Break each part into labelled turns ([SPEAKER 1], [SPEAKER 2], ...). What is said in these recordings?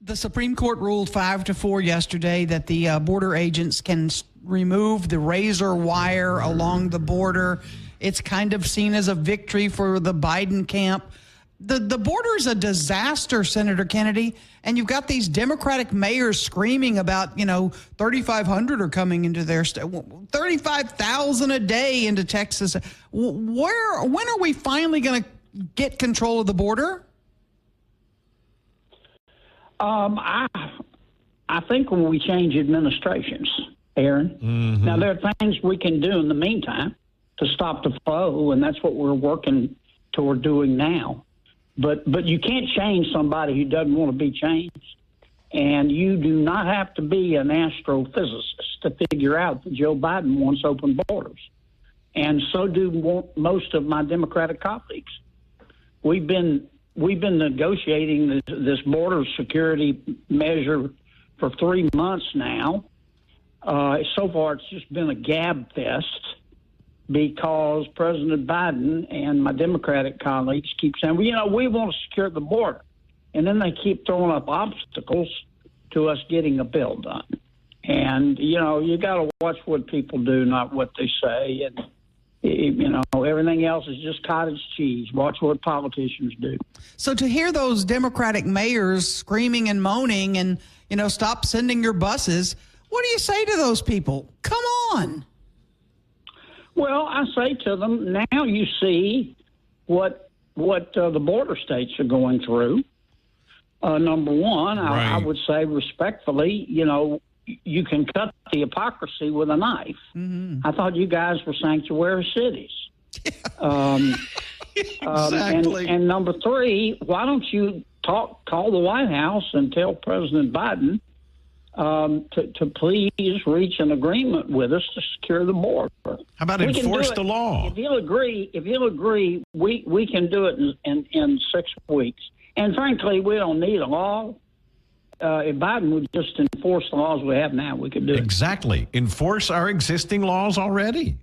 [SPEAKER 1] The Supreme Court ruled 5-4 yesterday that the border agents can remove the razor wire along the border. It's kind of seen as a victory for the Biden camp. The border is a disaster, Senator Kennedy, and you've got these Democratic mayors screaming about, 3,500 are coming into their state, 35,000 a day into Texas. When are we finally going to get control of the border?
[SPEAKER 2] I think when we change administrations, Aaron. Mm-hmm. Now, there are things we can do in the meantime to stop the flow, and that's what we're working toward doing now. But you can't change somebody who doesn't want to be changed. And you do not have to be an astrophysicist to figure out that Joe Biden wants open borders. And so do most of my Democratic colleagues. We've been negotiating this border security measure for 3 months now. So far, it's just been a gab fest because President Biden and my Democratic colleagues keep saying, we want to secure the border. And then they keep throwing up obstacles to us getting a bill done. And, you got to watch what people do, not what they say. And, everything else is just cottage cheese. Watch what politicians do.
[SPEAKER 1] So to hear those Democratic mayors screaming and moaning and, stop sending your buses, what do you say to those people? Come on.
[SPEAKER 2] Well, I say to them, now you see what the border states are going through. Number one, right. I would say respectfully, you can cut the hypocrisy with a knife. Mm-hmm. I thought you guys were sanctuary cities.
[SPEAKER 1] Exactly.
[SPEAKER 2] And number three, why don't you call the White House and tell President Biden to please reach an agreement with us to secure the border?
[SPEAKER 3] How about enforce the law?
[SPEAKER 2] If you'll agree, we can do it in 6 weeks. And frankly, we don't need a law. If Biden would just enforce the laws we have now, we could do it.
[SPEAKER 3] Exactly. Enforce our existing laws already.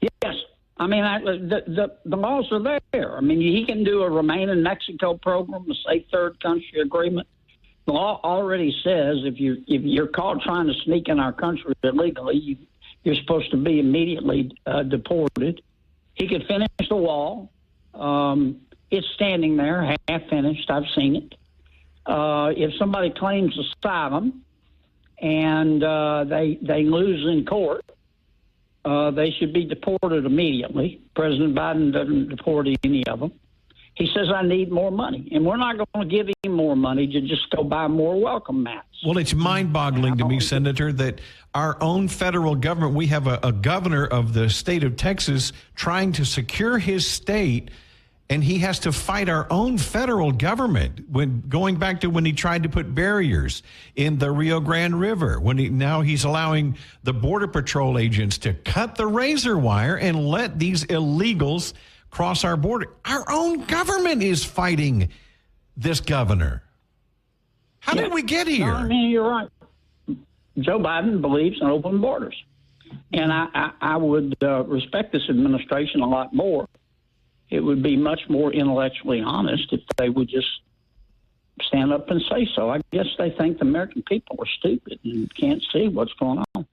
[SPEAKER 2] Yes. I mean, the laws are there. I mean, he can do a Remain in Mexico program, a safe third country agreement. The law already says if you're caught trying to sneak in our country illegally, you're supposed to be immediately deported. He could finish the wall. It's standing there, half finished. I've seen it. If somebody claims asylum and they lose in court, they should be deported immediately. President Biden doesn't deport any of them. He says, I need more money. And we're not going to give him more money to just go buy more welcome mats.
[SPEAKER 3] Well, it's mind-boggling to me, Senator, that our own federal government, we have a governor of the state of Texas trying to secure his state, and he has to fight our own federal government going back to when he tried to put barriers in the Rio Grande River, now he's allowing the Border Patrol agents to cut the razor wire and let these illegals cross our border. Our own government is fighting this governor. How did we get here?
[SPEAKER 2] No, I mean, you're right. Joe Biden believes in open borders. And I would respect this administration a lot more. It would be much more intellectually honest if they would just stand up and say so. I guess they think the American people are stupid and can't see what's going on.